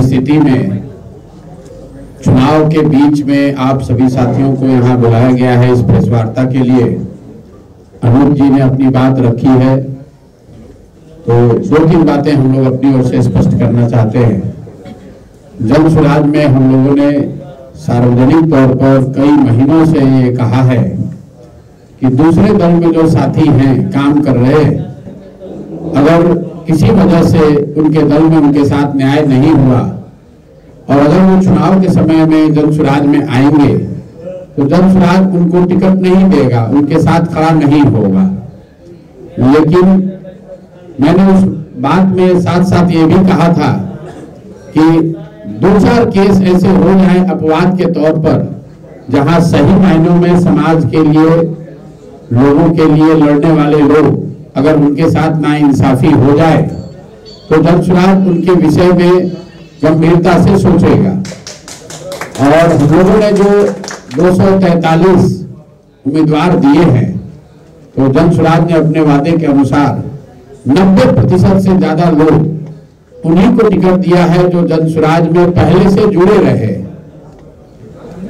परिस्थिति में चुनाव के बीच में आप सभी साथियों को यहाँ बुलाया गया है इस प्रेस वार्ता के लिए। अनूप जी ने अपनी बात रखी है, तो 2-3 बातें हम लोग अपनी ओर से स्पष्ट करना चाहते हैं। जन स्वराज में हम लोगों ने सार्वजनिक तौर पर कई महीनों से ये कहा है कि दूसरे दल में जो साथी हैं, काम कर रहे, अगर किसी वजह से उनके दल में उनके साथ न्याय नहीं हुआ और अगर वो चुनाव के समय में जन स्वराज में आएंगे तो जन स्वराज उनको टिकट नहीं देगा, उनके साथ खड़ा नहीं होगा। लेकिन मैंने उस बात में साथ साथ ये भी कहा था कि 2-4 केस ऐसे हो जाएं अपवाद के तौर पर, जहां सही मायनों में समाज के लिए, लोगों के लिए लड़ने वाले लोग अगर उनके साथ नाइंसाफी हो जाए तो जन स्वराज उनके विषय में गंभीरता से सोचेगा। और हम लोगों ने जो 243 उम्मीदवार दिए हैं, तो जन स्वराज ने अपने वादे के अनुसार 90% से ज्यादा लोग उन्हीं को टिकट दिया है जो जन स्वराज में पहले से जुड़े रहे।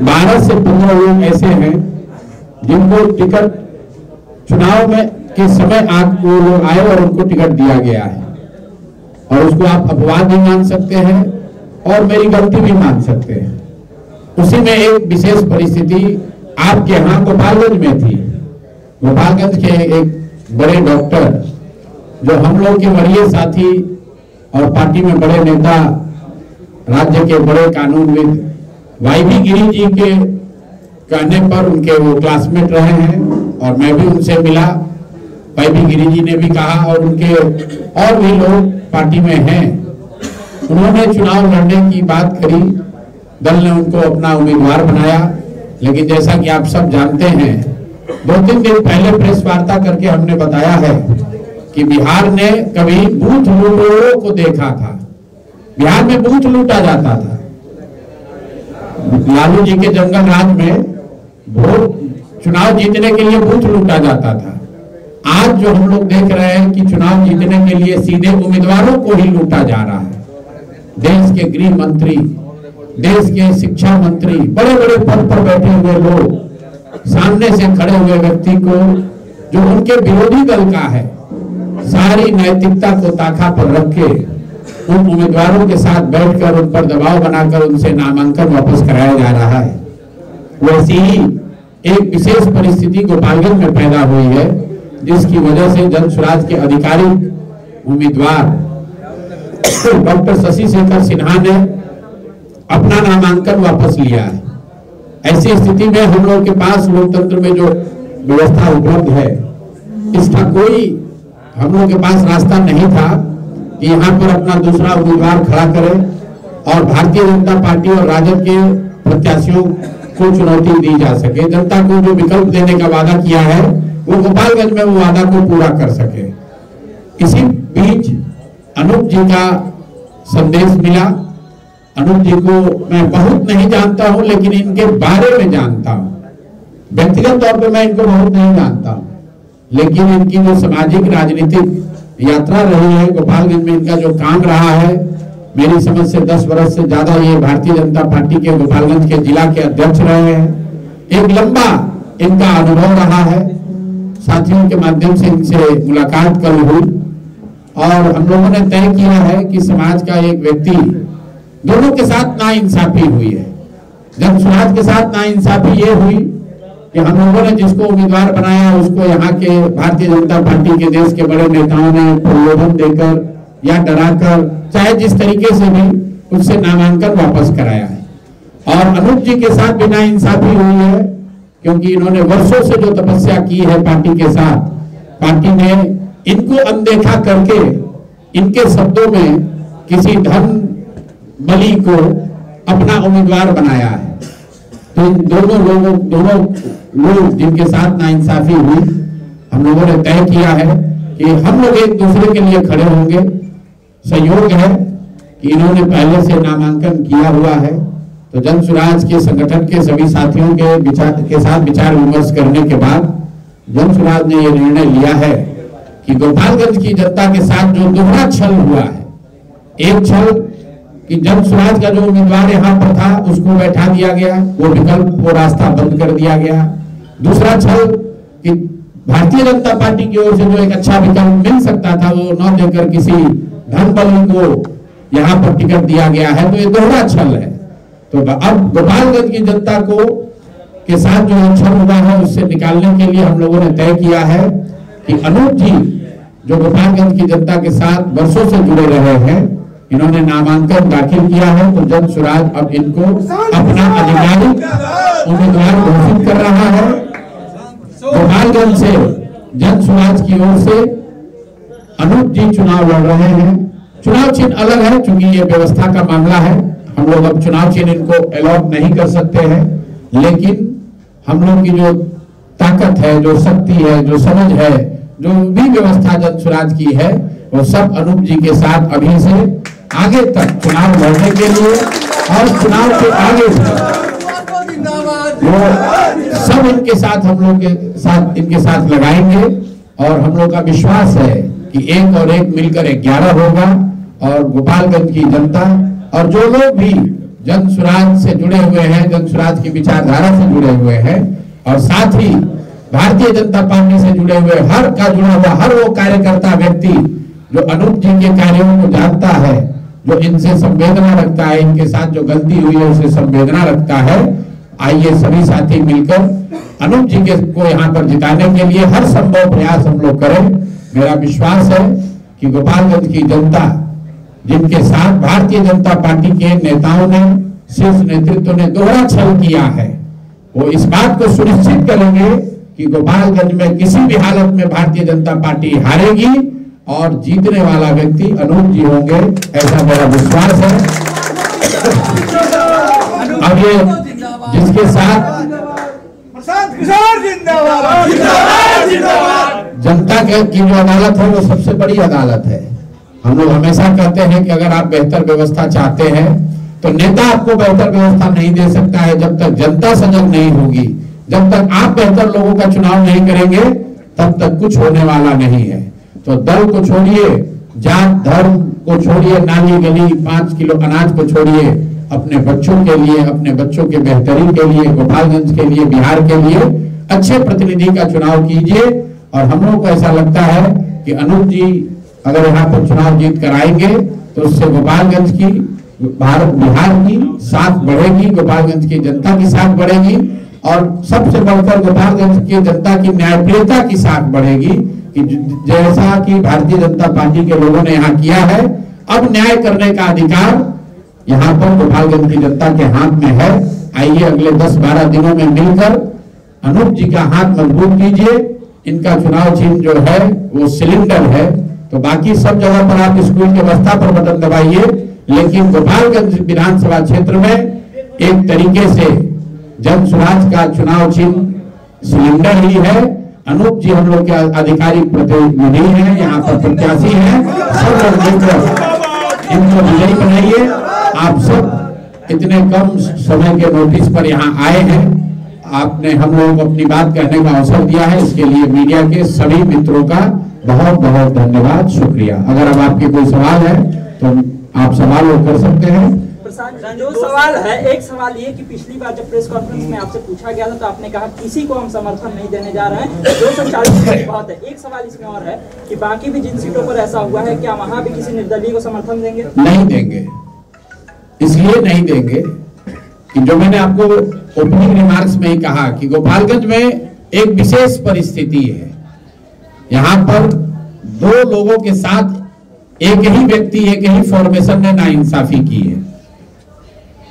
12 से 15 लोग ऐसे हैं जिनको टिकट चुनाव में के समय वो लोग आए और उनको टिकट दिया गया है, और उसको आप अपवाद भी मान सकते हैं और मेरी गलती भी मान सकते हैं। उसी में एक विशेष परिस्थिति आपके यहाँ गोपालगंज में थी। गोपालगंज के एक बड़े डॉक्टर, जो हम लोग के वरीय साथी और पार्टी में बड़े नेता, राज्य के बड़े कानूनविद वाईबी गिरी जी के कहने पर उनके वो क्लासमेट रहे हैं और मैं भी उनसे मिला। वाईबी गिरी जी ने भी कहा और उनके और भी लोग पार्टी में हैं, उन्होंने चुनाव लड़ने की बात करी। दल ने उनको अपना उम्मीदवार बनाया, लेकिन जैसा कि आप सब जानते हैं, 2-3 दिन पहले प्रेस वार्ता करके हमने बताया है कि बिहार ने कभी बूथ लूटों को देखा था। बिहार में बूथ लूटा जाता था। लालू जी के जंगल राज में वोट चुनाव जीतने के लिए बूथ लूटा जाता था। आज जो हम लोग देख रहे हैं कि चुनाव जीतने के लिए सीधे उम्मीदवारों को ही लूटा जा रहा है। देश के गृह मंत्री, देश के शिक्षा मंत्री, बड़े बड़े पद पर बैठे हुए लोग सामने से खड़े हुए व्यक्ति को, जो उनके विरोधी दल का है, सारी नैतिकता को ताका पर रख के उन उम्मीदवारों के साथ बैठकर उन पर दबाव बनाकर उनसे नामांकन वापस कराया जा रहा है। वैसी ही एक विशेष परिस्थिति गोपालगंज में पैदा हुई है, जिसकी वजह से जन स्वराज के आधिकारिक उम्मीदवार डॉक्टर शशि शेखर सिन्हा ने अपना नामांकन वापस लिया है। ऐसी स्थिति में हम लोग के पास लोकतंत्र में जो व्यवस्था उपलब्ध है, इसका कोई हम लोग के पास रास्ता नहीं था कि यहाँ पर अपना दूसरा उम्मीदवार खड़ा करें और भारतीय जनता पार्टी और राजद के प्रत्याशियों को चुनौती दी जा सके। जनता को जो विकल्प देने का वादा किया है, वो गोपालगंज में वो वादा को पूरा कर सके। इसी बीच अनूप जी का संदेश मिला। अनूप जी को मैं बहुत नहीं जानता हूं, लेकिन इनके बारे में जानता हूं। व्यक्तिगत तौर पर मैं इनको बहुत नहीं जानता हूं, लेकिन इनकी जो सामाजिक राजनीतिक यात्रा रही है, गोपालगंज में इनका जो काम रहा है, मेरी समझ से 10 वर्ष से ज्यादा ये भारतीय जनता पार्टी के गोपालगंज के जिला के अध्यक्ष रहे हैं। एक लंबा इनका अनुभव रहा है। साथियों के माध्यम से इनसे मुलाकात कल हुई और हम लोगों ने तय किया है कि समाज का एक व्यक्ति, दोनों के साथ नाइंसाफी हुई है। जन स्वराज के साथ नाइंसाफी ये हुई कि हम लोगों ने जिसको उम्मीदवार बनाया उसको यहाँ के भारतीय जनता पार्टी के देश के बड़े नेताओं ने प्रलोभन देकर या डराकर, चाहे जिस तरीके से भी, उससे नामांकन वापस कराया है। और अनूप जी के साथ भी नाइंसाफी हुई है, क्योंकि इन्होंने वर्षों से जो तपस्या की है पार्टी के साथ, पार्टी ने इनको अनदेखा करके इनके शब्दों में किसी धन बली को अपना उम्मीदवार बनाया है। तो इन दोनों लोग जिनके साथ नाइंसाफी हुई, हम लोगों ने तय किया है कि हम लोग एक दूसरे के लिए खड़े होंगे। संयोग है कि इन्होंने पहले से नामांकन किया हुआ है, तो जन स्वराज के संगठन के सभी साथियों के साथ विचार विमर्श करने के बाद जन स्वराज ने यह निर्णय लिया है कि गोपालगंज की जनता के साथ जो दोहरा छल हुआ है, एक छल कि जन स्वराज का जो उम्मीदवार यहाँ पर था उसको बैठा दिया गया, वो विकल्प, वो रास्ता बंद कर दिया गया। दूसरा छल कि भारतीय जनता पार्टी की ओर से जो एक अच्छा विकल्प मिल सकता था वो न देकर किसी धन बल को यहाँ पर टिकट दिया गया है, तो ये दोहरा छल है। तो अब गोपालगंज की जनता को के साथ जो छल हुआ है उससे निकालने के लिए हम लोगों ने तय किया है कि अनूप जी जो गोपालगंज की जनता के साथ वर्षों से जुड़े रहे हैं, इन्होंने नामांकन दाखिल किया है, तो जन स्वराज अब इनको अपना आधिकारिक उम्मीदवार घोषित कर रहा है। गोपालगंज से जन स्वराज की ओर से अनूप जी चुनाव लड़ रहे हैं। चुनाव चिन्ह अलग है, चूंकि ये व्यवस्था का मामला है, हम लोग अब चुनाव चिन्ह इनको अलॉट नहीं कर सकते हैं, लेकिन हम लोग की जो ताकत है, जो शक्ति है, जो समझ है, जो भी व्यवस्था जन स्वराज की है, वो सब अनूप जी के साथ अभी से आगे तक चुनाव लड़ने के लिए और चुनाव के आगे वो सब इनके साथ, हम लोग के साथ, इनके साथ लगाएंगे। और हम लोग का विश्वास है कि 1 और 1 मिलकर 11 होगा और गोपालगंज की जनता और जो लोग भी जन स्वराज से जुड़े हुए हैं, जन स्वराज की विचारधारा से जुड़े हुए हैं और साथ ही भारतीय जनता पार्टी से जुड़े हुए जुड़ा हुआ हर वो कार्यकर्ता व्यक्ति जो अनूप जी के कार्यों को जानता है, जो इनसे संवेदना रखता है, इनके साथ जो गलती हुई है उसे संवेदना रखता है, आइए सभी साथी मिलकर अनूप जी को यहाँ पर जिताने के लिए हर संभव प्रयास हम लोग करें। मेरा विश्वास है कि गोपालगंज की जनता, जिनके साथ भारतीय जनता पार्टी के नेताओं ने, शीर्ष नेतृत्व ने दोहरा छल किया है, वो इस बात को सुनिश्चित करेंगे कि गोपालगंज में किसी भी हालत में भारतीय जनता पार्टी हारेगी और जीतने वाला व्यक्ति अनूप जी होंगे, ऐसा मेरा विश्वास है। अब ये जिसके साथ जनता की जो अदालत है वो सबसे बड़ी अदालत है। हम लोग हमेशा कहते हैं कि अगर आप बेहतर व्यवस्था चाहते हैं तो नेता आपको बेहतर व्यवस्था नहीं दे सकता है जब तक जनता सजग नहीं होगी। जब तक आप बेहतर लोगों का चुनाव नहीं करेंगे तब तक कुछ होने वाला नहीं है। तो दल को छोड़िए, जात धर्म को छोड़िए, नाली गली 5 किलो अनाज को छोड़िए, अपने बच्चों के लिए, अपने बच्चों के बेहतरी के लिए, गोपालगंज के लिए, बिहार के लिए अच्छे प्रतिनिधि का चुनाव कीजिए। और हम लोग को ऐसा लगता है कि अनूप जी अगर यहाँ पर चुनाव जीत कर आएंगे तो उससे गोपालगंज की, बिहार की साख बढ़ेगी, गोपालगंज की जनता की साख बढ़ेगी और सबसे बढ़कर गोपालगंज की जनता की न्यायप्रियता की साख बढ़ेगी कि जैसा कि भारतीय जनता पार्टी के लोगों ने यहाँ किया है, अब न्याय करने का अधिकार यहाँ पर गोपालगंज की जनता के हाथ में है। आइए अगले 10-12 दिनों में मिलकर अनूप जी का हाथ मजबूत कीजिए। इनका चुनाव चिन्ह जो है वो सिलेंडर है, तो बाकी सब जगह पर आप स्कूल के बस्ता पर बटन दबाइए, लेकिन गोपालगंज विधानसभा क्षेत्र में एक तरीके से जन स्वराज का चुनाव चिन्ह सिलेंडर ही है। अनूप जी हम लोग के आधिकारिक प्रतिनिधि हैं, यहाँ पर प्रत्याशी हैं, सब लोग मिलकर इनको विजयी बनाइए। आप सब इतने कम समय के नोटिस पर यहाँ आए हैं, आपने हम लोगों को अपनी बात कहने का अवसर दिया है, इसके लिए मीडिया के सभी मित्रों का बहुत बहुत धन्यवाद, शुक्रिया। अगर अब आपके कोई सवाल है तो आप सवाल कर सकते हैं। जो सवाल है, एक सवाल ये कि पिछली बार जब प्रेस कॉन्फ्रेंस में आपसे पूछा गया था तो आपने कहा किसी को हम समर्थन नहीं देने जा रहे हैं, 240 बहुत है। एक सवाल इसमें और है कि बाकी भी जिन सीटों पर ऐसा हुआ है, क्या वहां भी किसी निर्दलीय को समर्थन देंगे? नहीं देंगे, इसलिए नहीं देंगे कि जो मैंने आपको ओपनिंग रिमार्क्स में ही कहा कि गोपालगंज में एक विशेष परिस्थिति है। यहाँ पर 2 लोगों के साथ एक ही व्यक्ति, एक ही फॉर्मेशन ने नाइंसाफी की है।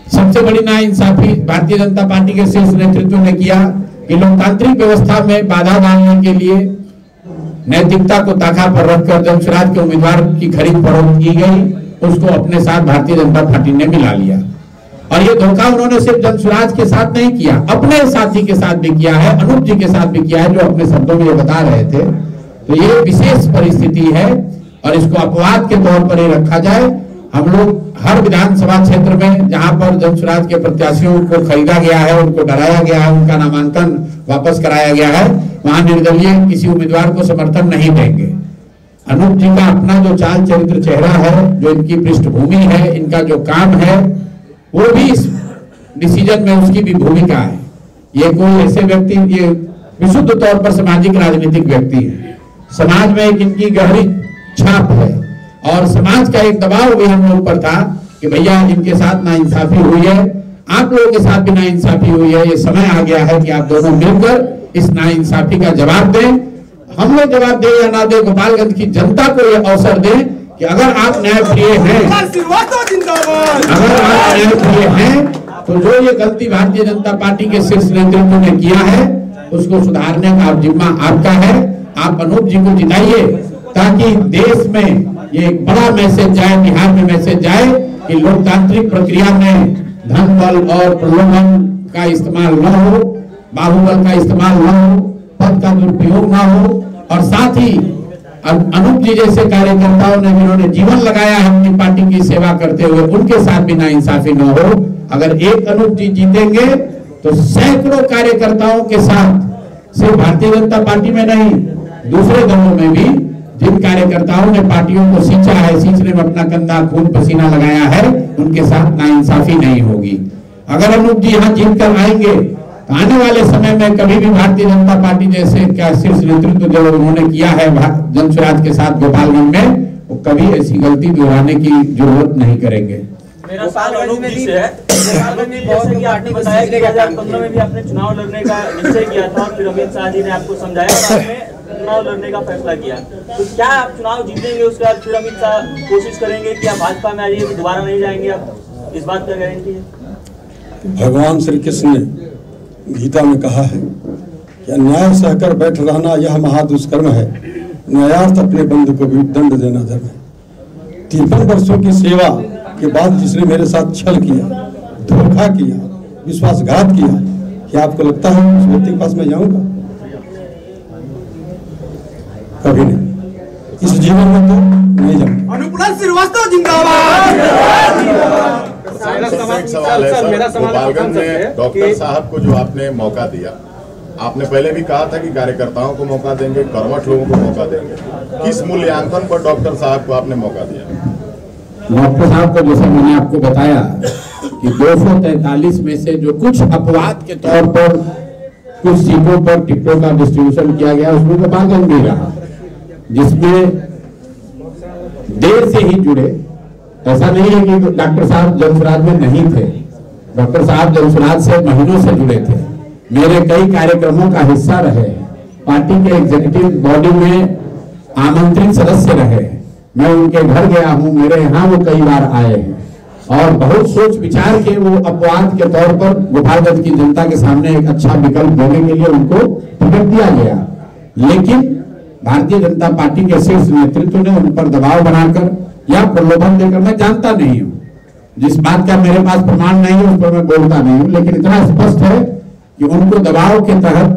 सबसे बड़ी नाइंसाफी भारतीय जनता पार्टी के शीर्ष नेतृत्व ने किया कि लोकतांत्रिक व्यवस्था में बाधा डालने के लिए नैतिकता को ताका पर रखकर जन स्वराज के उम्मीदवार की खरीद फरोख्त की गई, उसको अपने साथ भारतीय जनता पार्टी ने मिला लिया। और ये धोखा उन्होंने सिर्फ जन स्वराज के साथ नहीं किया, अपने साथी के साथ भी किया है, अनूप जी के साथ भी किया है, जो अपने शब्दों में ये बता रहे थे। तो ये विशेष परिस्थिति है और इसको अपवाद के तौर पर ही रखा जाए। हम लोग हर विधानसभा क्षेत्र में जहां पर जन स्वराज के प्रत्याशियों को खरीदा गया है, उनको डराया गया है, उनका नामांकन वापस कराया गया है, वहां निर्दलीय किसी उम्मीदवार को समर्थन नहीं देंगे। अनूप जी का अपना जो चाल चरित्र चेहरा है, जो इनकी पृष्ठभूमि है, इनका जो काम है, वो भी इस डिसीजन में उसकी भी भूमिका है। ये कोई ऐसे व्यक्ति, ये विशुद्ध तौर पर सामाजिक राजनीतिक व्यक्ति है। समाज में एक इनकी गहरी छाप है और समाज का एक दबाव भी हम लोग पर था कि भैया इनके साथ नाइंसाफी हुई है, आप लोगों के साथ भी नाइंसाफी हुई है, ये समय आ गया है कि आप दोनों मिलकर इस नाइंसाफी का जवाब दें। हम लोग जवाब दे या ना दे, गोपालगंज की जनता को ये अवसर दें कि अगर आप न्यायप्रिय हैं, अगर आप न्यायप्रिय हैं, तो जो ये गलती भारतीय जनता पार्टी के शीर्ष नेतृत्व ने किया है उसको सुधारने का जिम्मा आपका है। आप अनूप जी को जिताइए ताकि देश में ये एक बड़ा मैसेज जाए, बिहार में मैसेज जाए कि लोकतांत्रिक प्रक्रिया में धन बल और प्रलोभन का इस्तेमाल न हो, बाहुबल का इस्तेमाल न हो, पद का दुरुपयोग न हो, और साथ ही अनूप जी जैसे कार्यकर्ताओं ने जिन्होंने जीवन लगाया है अपनी पार्टी की सेवा करते हुए, उनके साथ भी नाइंसाफी न हो। अगर एक अनूप जी जीतेंगे तो सैकड़ों कार्यकर्ताओं के साथ सिर्फ भारतीय जनता पार्टी में नहीं, दूसरे दलों में भी जिन कार्यकर्ताओं ने पार्टियों को सींचा है, सींचने में अपना कंधा खून पसीना लगाया है, उनके साथ नाइंसाफी नहीं होगी। अगर अनूप जी यहाँ जीत कर आएंगे तो आने वाले समय में कभी भी भारतीय जनता पार्टी जैसे क्या शीर्ष नेतृत्व जो उन्होंने किया है जनसुराज के साथ गोपालगंज में, वो कभी ऐसी गलती दोहराने की जरूरत नहीं करेंगे। मेरा सवाल अनूप जी से है। जैसे कि आपने बताया कि 2015 में भी आपने चुनाव लड़ने का निश्चय किया था, फिर अमित शाह जी ने आपको समझाया और आपने चुनाव लड़ने का फैसला किया, तो क्या आप चुनाव जीतेंगे उसके बाद फिर अमित शाह कोशिश करेंगे कि आप भाजपा में आ जाइए, दोबारा नहीं जाएंगे, आप इस बात का गारंटी है? भगवान श्री कृष्ण ने गीता में कहा है कि अन्याय सहकर बैठ रहना यह महादुष्कर्म है, न्यायार्थ अपने बंधु को भी दंड देना धर्म है। 53 वर्षों की सेवा के बाद जिसने मेरे साथ छल किया, धोखा किया, विश्वासघात किया, क्या आपको लगता है उस व्यक्ति के पास मैं जाऊंगा? कभी नहीं, इस जीवन में तो नहीं जाऊंगा। अनुपुलन श्रीवास्तव जिंदाबाद। एक सवाल है सर, गोपालगंज में डॉक्टर साहब को जो आपने मौका दिया, आपने पहले भी कहा था कि कार्यकर्ताओं को मौका देंगे, कर्मठ लोगों को मौका देंगे, किस मूल्यांकन पर डॉक्टर साहब को आपने मौका दिया? डॉक्टर साहब को जैसे मैंने आपको बताया कि 243 में से जो कुछ अपवाद के तौर पर कुछ सीटों पर टिकटों का डिस्ट्रीब्यूशन किया गया, उसमें गोपालगंज भी रहा, जिसमें देर से ही जुड़े। ऐसा नहीं है कि डॉक्टर साहब जनसुराज में नहीं थे, डॉक्टर साहब जनसुराज से महीनों से जुड़े थे, मेरे कई कार्यक्रमों का हिस्सा रहे, पार्टी के एग्जीक्यूटिव बॉडी में आमंत्रित सदस्य रहे, मैं उनके घर गया हूं, मेरे यहाँ वो कई बार आए हैं और बहुत सोच विचार के वो अपवाद के तौर पर गोपालगंज की जनता के सामने एक अच्छा विकल्प देने के लिए उनको टिकट दिया गया। लेकिन भारतीय जनता पार्टी के शीर्ष नेतृत्व ने उन पर दबाव बनाकर या प्रलोभन देकर, मैं जानता नहीं हूं, जिस बात का मेरे पास प्रमाण नहीं है उस पर मैं बोलता नहीं हूं, लेकिन इतना स्पष्ट है कि उनको दबाव के तहत,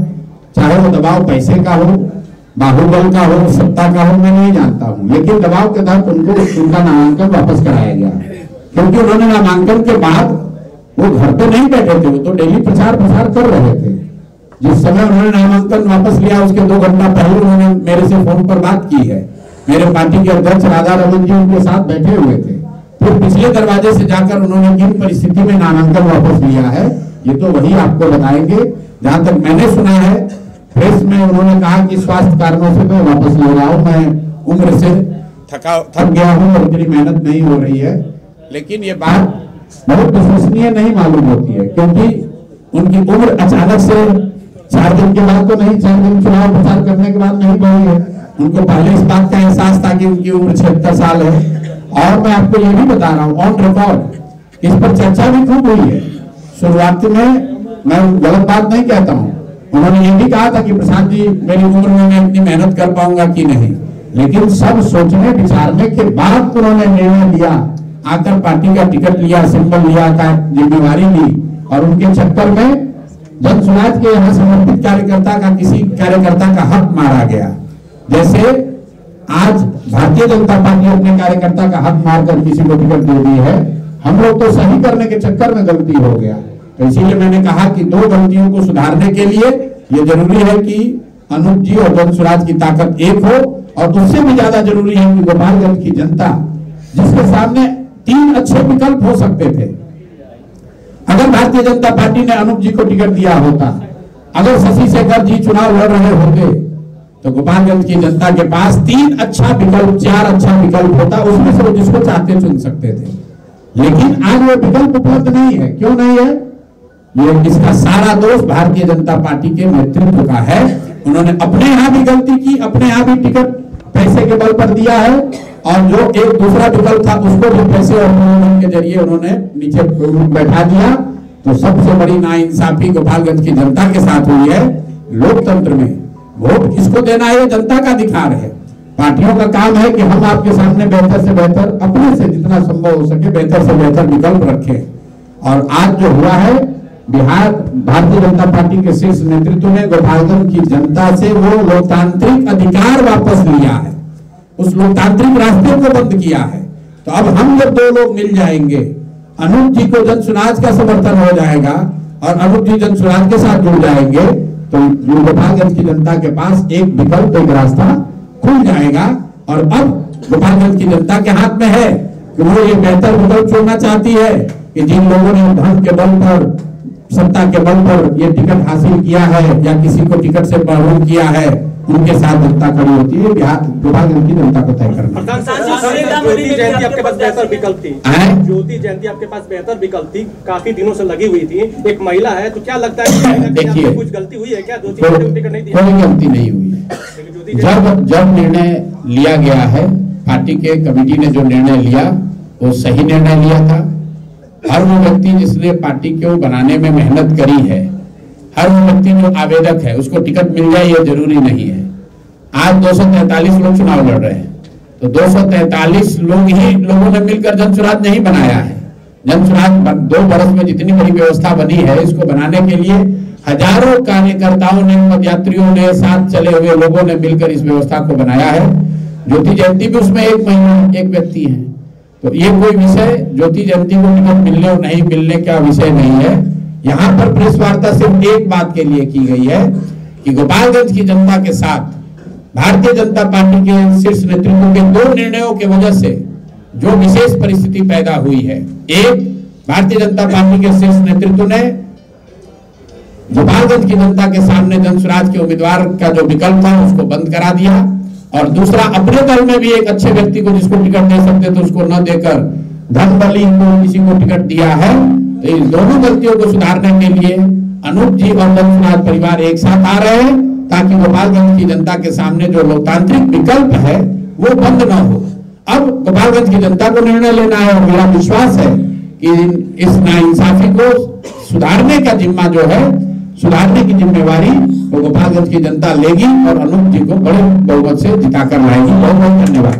चाहे वो दबाव पैसे का हो, बाहुबल का हो, सत्ता का हो, मैं नहीं जानता हूं, लेकिन दबाव के तहत उनको उनका नामांकन वापस कराया गया, क्योंकि उन्होंने नामांकन के बाद वो घर पे नहीं बैठे थे, वो तो डेली प्रचार प्रसार कर रहे थे। जिस समय उन्होंने नामांकन वापस लिया उसके 2 घंटा पहले उन्होंने मेरे से फोन पर बात की है, मेरे पार्टी के अध्यक्ष राधा रमन जी उनके साथ बैठे हुए थे, फिर पिछले दरवाजे से जाकर उन्होंने किन परिस्थिति में नामांकन वापस लिया है ये तो वही आपको बताएंगे। जहां तक मैंने सुना है प्रेस में उन्होंने कहा कि स्वास्थ्य कारणों से मैं वापस ले रहा हूं, मैं उम्र से थक गया हूं और इतनी मेहनत नहीं हो रही है, लेकिन ये बात बहुत विश्वसनीय नहीं मालूम होती है, क्योंकि उनकी उम्र अचानक से 4 दिन के बाद तो नहीं, 4 दिन चुनाव प्रचार करने के बाद नहीं बढ़ी है, उनको पहले इस बात का एहसास था कि उनकी उम्र 76 साल है। और मैं आपको ये भी बता रहा हूँ ऑन रिकॉर्ड, इस पर चर्चा भी खूब हुई है। शुरुआत में मैं गलत बात नहीं कहता हूँ, उन्होंने ये भी कहा था कि प्रसाद जी मेरी उम्र में मैं इतनी मेहनत कर पाऊंगा कि नहीं, लेकिन सब सोचने विचारने के बाद उन्होंने निर्णय लिया, आकर पार्टी का टिकट लिया, सिंबल लिया, का जिम्मेवारी ली, और उनके चक्कर में जनसुराज के यहाँ समर्पित कार्यकर्ता का, किसी कार्यकर्ता का हक मारा गया। जैसे आज भारतीय जनता पार्टी अपने कार्यकर्ता का हक मारकर किसी को टिकट दे दी है, हम लोग तो सही करने के चक्कर में गलती हो गया। तो इसीलिए मैंने कहा कि 2 गलतियों को सुधारने के लिए ये जरूरी है कि अनूप जी और जनसुराज की ताकत एक हो और उससे भी ज्यादा जरूरी है कि गोपालगंज की जनता, जिसके सामने 3 अच्छे विकल्प हो सकते थे, अगर भारतीय जनता पार्टी ने अनूप जी को टिकट दिया होता, अगर शशि शेखर जी चुनाव लड़ रहे होते, तो गोपालगंज की जनता के पास 3 अच्छा विकल्प, 4 अच्छा विकल्प होता, उसमें से वो जिसको चाहते चुन सकते थे। लेकिन आज वो विकल्प उपलब्ध नहीं है। क्यों नहीं है? ये इसका सारा दोष भारतीय जनता पार्टी के नेतृत्व का है। उन्होंने अपने यहाँ भी गलती की, अपने यहाँ भी टिकट पैसे के बल पर दिया है, और जो एक दूसरा विकल्प था उसको भी पैसे और प्रलोभन के जरिए उन्होंने नीचे बैठा दिया। तो सबसे बड़ी नाइंसाफी गोपालगंज की जनता के साथ हुई है। लोकतंत्र में वोट किसको देना है, जनता का अधिकार है। पार्टियों का काम है कि हम आपके सामने बेहतर से बेहतर, अपने से जितना संभव हो सके बेहतर से बेहतर विकल्प रखें। और आज जो हुआ है, बिहार भारतीय जनता पार्टी के शीर्ष नेतृत्व ने गोपालगंज की जनता से वो लोकतांत्रिक अधिकार वापस लिया है, उस लोकतांत्रिक रास्ते को बंद किया है। तो अब हम जब 2 लोग मिल जाएंगे, अनूप जी को जनसुराज का समर्थन हो जाएगा और अनूप जी जनसुराज के साथ जुड़ जाएंगे, तो गोपालगंज की जनता के पास एक विकल्प, एक रास्ता खुल जाएगा। और अब गोपालगंज की जनता के हाथ में है कि वो ये बेहतर विकल्प चुनना चाहती है कि जिन लोगों ने धन के बल पर, सत्ता के बल पर ये टिकट हासिल किया है या किसी को टिकट से महरूम किया है, उनके साथ जनता खड़ी होती है। बिहार गोपालगंज की जनता को तय करना। ज्योति जयंती आपके पास बेहतर विकल्प थी, ज्योति जयंती आपके पास बेहतर विकल्प थी, काफी दिनों से लगी हुई थी, एक महिला है, तो क्या लगता है देखिए कुछ गलती हुई है क्या? कोई गलती नहीं हुई है। जब निर्णय लिया गया है, पार्टी के कमेटी ने जो निर्णय लिया वो सही निर्णय लिया था। हर वो व्यक्ति जिसने पार्टी को बनाने में मेहनत करी है, हर वो व्यक्ति जो आवेदक है, उसको टिकट मिल जाए ये जरूरी नहीं है। आज 243 लोग चुनाव लड़ रहे हैं, तो 243 लोगों ने मिलकर जनसुराज नहीं बनाया है। जनसुराज 2 वर्ष में जितनी बड़ी व्यवस्था बनी है, इसको बनाने के लिए हजारों कार्यकर्ताओं ने, पदयात्रियों ने, साथ चले हुए लोगों ने मिलकर इस व्यवस्था को बनाया है। ज्योति जयंती भी उसमें एक महिला, एक व्यक्ति है। तो ये कोई विषय ज्योति जयंती को टिकट मिलने और नहीं मिलने का विषय नहीं है। यहाँ पर प्रेस वार्ता सिर्फ एक बात के लिए की गई है कि गोपालगंज की जनता के साथ भारतीय जनता पार्टी के शीर्ष नेतृत्व के 2 निर्णयों की वजह से जो विशेष परिस्थिति पैदा हुई है। एक, भारतीय जनता पार्टी के शीर्ष नेतृत्व ने गोपालगंज की जनता के सामने जनसुराज के उम्मीदवार का जो विकल्प था उसको बंद करा दिया, और दूसरा, अपने दल में भी एक अच्छे व्यक्ति को जिसको टिकट दे सकते थे उसको न देकर धन बली को किसी को टिकट दिया है। तो इन दोनों गलतियों को सुधारने के लिए अनूप जी और जनसुराज परिवार एक साथ आ रहे हैं, ताकि गोपालगंज की जनता के सामने जो लोकतांत्रिक विकल्प है वो बंद न हो। अब गोपालगंज की जनता को निर्णय लेना है, और मेरा विश्वास है कि इस नाइंसाफी को सुधारने का जिम्मा जो है, सुधारने की जिम्मेवारी वो गोपालगंज की जनता लेगी और अनूप जी को बड़े बहुमत से जिताकर लाएगी। बहुत बहुत धन्यवाद।